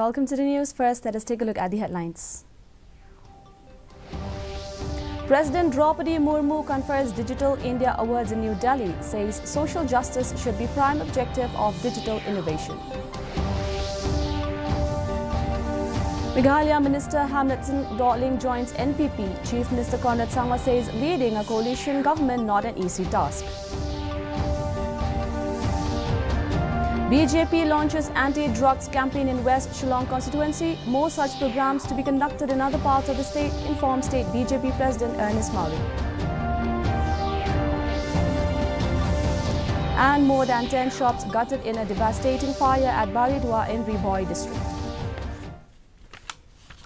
Welcome to the news. First, let us take a look at the headlines. President Draupadi Murmu confers Digital India Awards in New Delhi, says social justice should be prime objective of digital innovation. Meghalaya Minister Hamletson Dawling joins NPP. Chief Minister Conrad Sangma says leading a coalition government not an easy task. BJP launches anti-drugs campaign in West Shillong constituency. More such programs to be conducted in other parts of the state, informed State BJP President Ernest Mari. And more than 10 shops gutted in a devastating fire at Baridwa in Riboi district.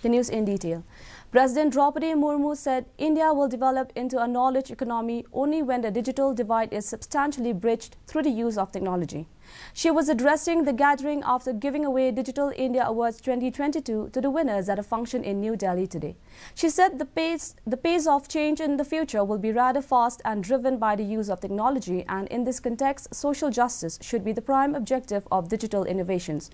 The news in detail. President Draupadi Murmu said India will develop into a knowledge economy only when the digital divide is substantially bridged through the use of technology. She was addressing the gathering after giving away Digital India Awards 2022 to the winners at a function in New Delhi today. She said the pace of change in the future will be rather fast and driven by the use of technology, and in this context, social justice should be the prime objective of digital innovations.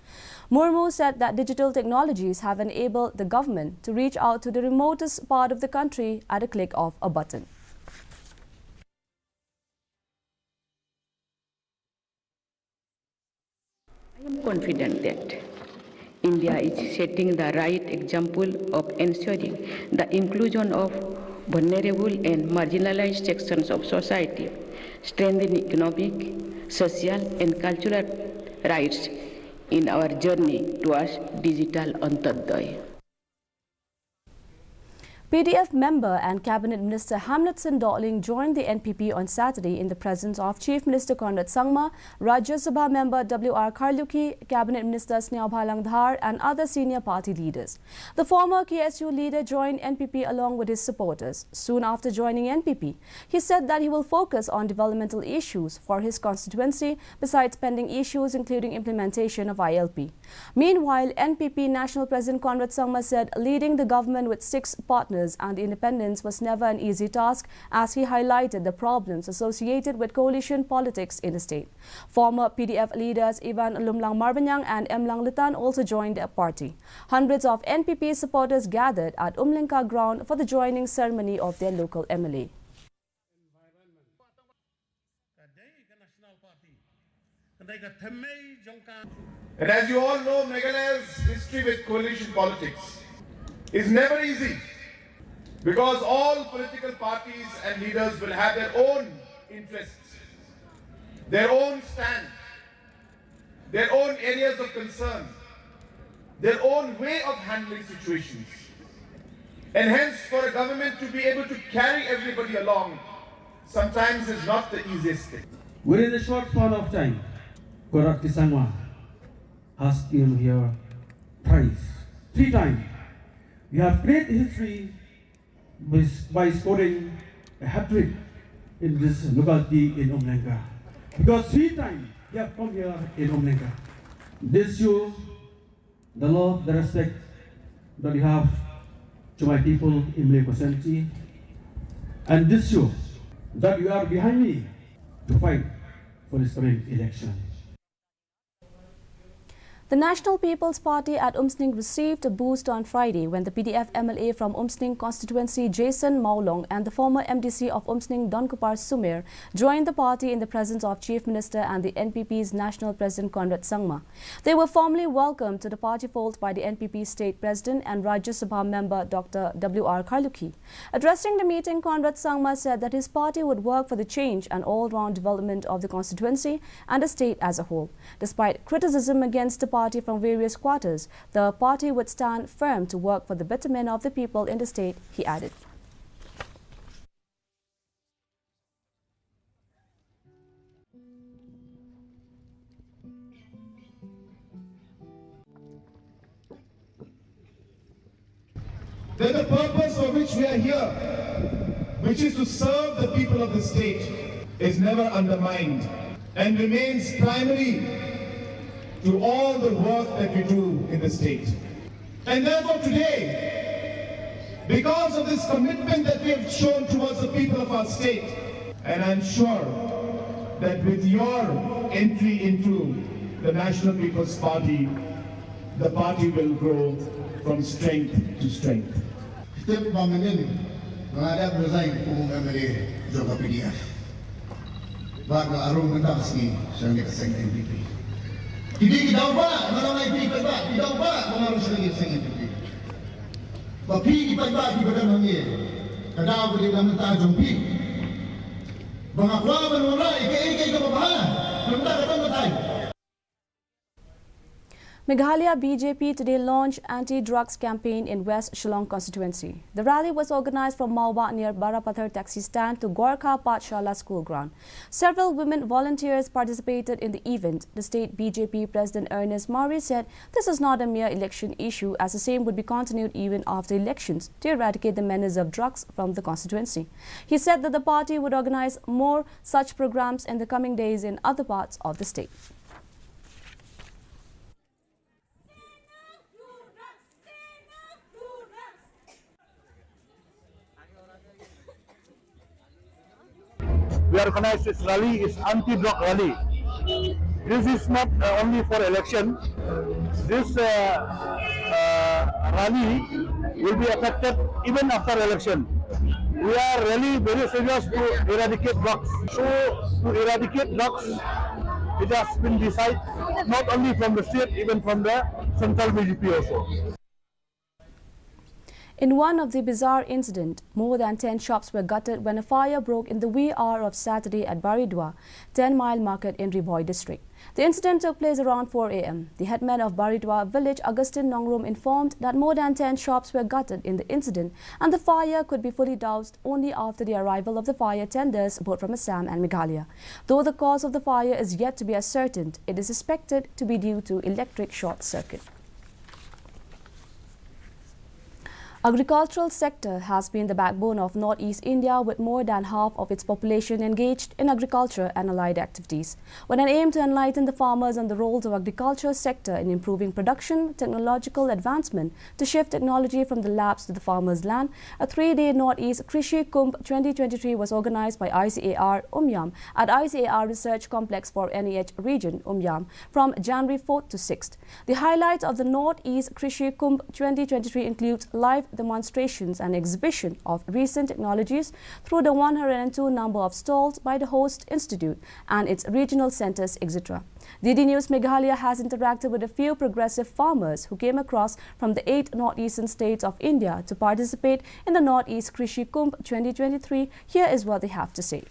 Murmu said that digital technologies have enabled the government to reach out to the remotest part of the country at a click of a button. I am confident that India is setting the right example of ensuring the inclusion of vulnerable and marginalized sections of society, strengthening economic, social and cultural rights in our journey towards digital Antyodaya. PDF member and Cabinet Minister Hamletson Dawling joined the NPP on Saturday in the presence of Chief Minister Conrad Sangma, Rajya Sabha member W.R. Kharlukhi, Cabinet Minister Sneha Bhalangdhar and other senior party leaders. The former KSU leader joined NPP along with his supporters. Soon after joining NPP, he said that he will focus on developmental issues for his constituency besides pending issues including implementation of ILP. Meanwhile, NPP National President Conrad Sangma said leading the government with 6 partners and the independence was never an easy task, as he highlighted the problems associated with coalition politics in the state. Former PDF leaders Ivan Lumlang Marbanyang and Emlang Litan also joined the party. Hundreds of NPP supporters gathered at Umlinka ground for the joining ceremony of their local MLA. And as you all know, Meghalaya's history with coalition politics is never easy, because all political parties and leaders will have their own interests, their own stand, their own areas of concern, their own way of handling situations. And hence, for a government to be able to carry everybody along sometimes is not the easiest thing. Within a short span of time, Conrad Sangma has been here thrice, 3 times. We have great history by scoring a hat-trick in this locality in Umlinka. Because 3 times we have come here in Umlinka. This shows the love, the respect that you have to my people in Umlinka vicinity. And this shows that you are behind me to fight for this coming election. The National People's Party at Umsning received a boost on Friday when the PDF MLA from Umsning constituency Jason Maulong and the former MDC of Umsning Donkupar Sumer joined the party in the presence of Chief Minister and the NPP's National President Conrad Sangma. They were formally welcomed to the party fold by the NPP State President and Rajya Sabha member Dr. W.R. Kharlukhi. Addressing the meeting, Conrad Sangma said that his party would work for the change and all-round development of the constituency and the state as a whole. Despite criticism against the party from various quarters, the party would stand firm to work for the betterment of the people in the state, he added. That the purpose for which we are here, which is to serve the people of the state, is never undermined and remains primary to all the work that we do in the state. And therefore today, because of this commitment that we have shown towards the people of our state, and I'm sure that with your entry into the National People's Party, the party will grow from strength to strength. Setiap pembangunan menghadap bersaing umum MLA Joka PDF. Bago arung mentang sini sebagai keseng NPP. Jadi kita ubah malam ini kita ubah mengarung sebagai keseng NPP. Tapi kita ubah di badan kami. Kadang boleh mentang jompi. Bangakwa menolak ikai kebahagiaan. Mentang kata mentang. Meghalaya BJP today launched anti-drugs campaign in West Shillong constituency. The rally was organized from Mawa near Barapathar taxi stand to Gorkha Pathshala school ground. Several women volunteers participated in the event. The state BJP President Ernest Mari said this is not a mere election issue, as the same would be continued even after elections to eradicate the menace of drugs from the constituency. He said that the party would organize more such programs in the coming days in other parts of the state. We organize this rally is anti-drug rally. This is not only for election. This rally will be affected even after election. We are really very serious to eradicate drugs. So to eradicate drugs, it has been decided not only from the state, even from the central BJP also. In one of the bizarre incident, more than 10 shops were gutted when a fire broke in the wee hour of Saturday at Baridwa, 10-mile market in Rivoy district. The incident took place around 4 a.m. The headman of Baridwa village, Augustine Nongrum, informed that more than 10 shops were gutted in the incident and the fire could be fully doused only after the arrival of the fire tenders both from Assam and Meghalaya. Though the cause of the fire is yet to be ascertained, it is suspected to be due to electric short circuit. Agricultural sector has been the backbone of Northeast India, with more than half of its population engaged in agriculture and allied activities. With an aim to enlighten the farmers on the roles of agriculture sector in improving production, technological advancement, to shift technology from the labs to the farmers' land, a 3-day Northeast Krishi Kumbh 2023 was organized by ICAR Umyam at ICAR Research Complex for NEH Region Umyam from January 4th to 6th. The highlights of the Northeast Krishi Kumbh 2023 includes live demonstrations and exhibition of recent technologies through the 102 number of stalls by the host institute and its regional centers, etc. DD News Meghalaya has interacted with a few progressive farmers who came across from the 8 northeastern states of India to participate in the Northeast Krishi Kumbh 2023. Here is what they have to say.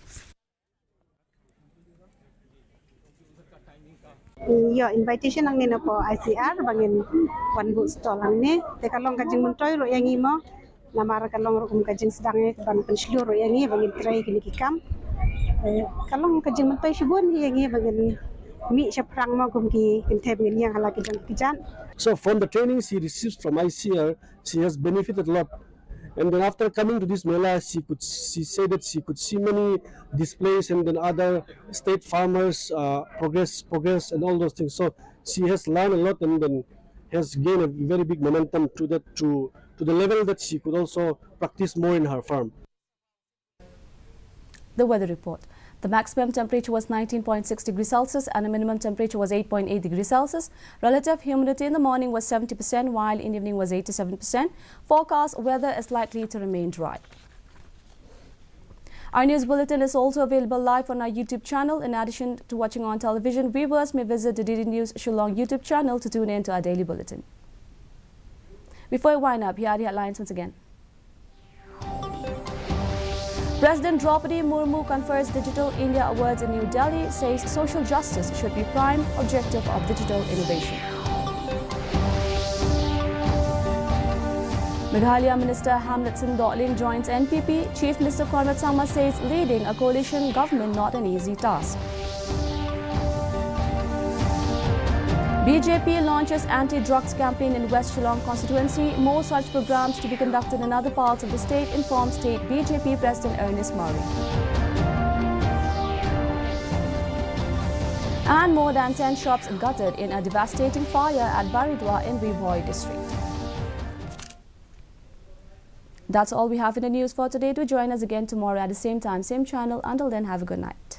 Yo invitation ang nina po ICR bangin one book stall ang ni te kalong kajing mentoy ro yang imo namara kalong ro kum kajing sedang ban pensilu ro yang bangin try kini kikam kalong kajing mentoy shibun yang bangin mi seprang mo kum ki kintep ngin yang halaki dan kijan. So from the trainings he receives from ICR, she has benefited a lot. And then after coming to this Mela, she said that she could see many displays and then other state farmers progress and all those things. So she has learned a lot and then has gained a very big momentum to the level that she could also practice more in her farm. The weather report. The maximum temperature was 19.6 degrees Celsius and the minimum temperature was 8.8 degrees Celsius. Relative humidity in the morning was 70%, while in the evening was 87%. Forecast weather is likely to remain dry. Our news bulletin is also available live on our YouTube channel. In addition to watching on television, viewers may visit the DD News Shillong YouTube channel to tune in to our daily bulletin. Before we wind up, here are the headlines once again. President Draupadi Murmu confers Digital India Awards in New Delhi, says social justice should be prime objective of digital innovation. Meghalaya Minister Hamletson Dotling joins NPP. Chief Minister Conrad Sangma says leading a coalition government not an easy task. BJP launches anti-drugs campaign in West Shillong constituency. More such programs to be conducted in other parts of the state, informed State BJP President Ernest Mari. And more than 10 shops gutted in a devastating fire at Baridwa in Rivoy district. That's all we have in the news for today. Do join us again tomorrow at the same time, same channel. Until then, have a good night.